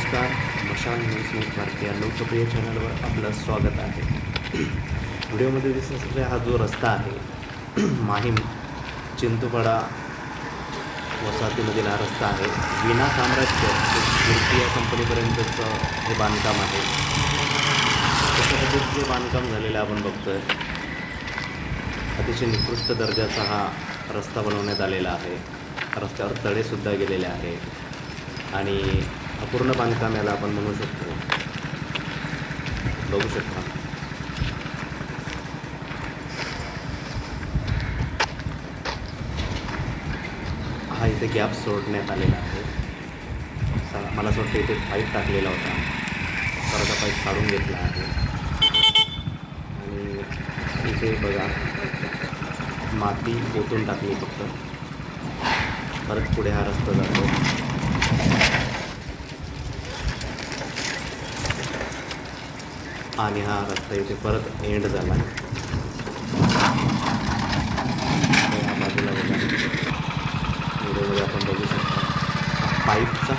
नमस्कार. मशाल news network या लोकप्रिय चॅनलवर आपलं स्वागत आहे. व्हिडिओमध्ये दिसत असलेला हा जो रस्ता आहे माहीम चिंतूपाडा वसाहतीमधील हा रस्ता आहे. विना साम्राज्य तुर्की कंपनीपर्यंतचं हे बांधकाम आहे. तशा पद्धतीचे बांधकाम झालेलं आपण बघतोय. अतिशय निकृष्ट दर्जाचा हा रस्ता बनवण्यात आलेला आहे. रस्त्यावर तडेसुद्धा गेलेले आहे आणि अपूर्ण बांधकाम याला आपण म्हणू शकतो. बघू शकता हा इथे गॅप सोडण्यात आलेला आहे. मला असं वाटतं इथे पाईप टाकलेला होता, परत हा पाईप काढून घेतला आहे आणि इथे बघा माती ओतून टाकली फक्त. परत पुढे हा रस्ता जातो. आणि हा रस्ता इथे परत एंड झाला. या बाजूला बघा, व्हिडिओमध्ये आपण बघू शकता पाईपचा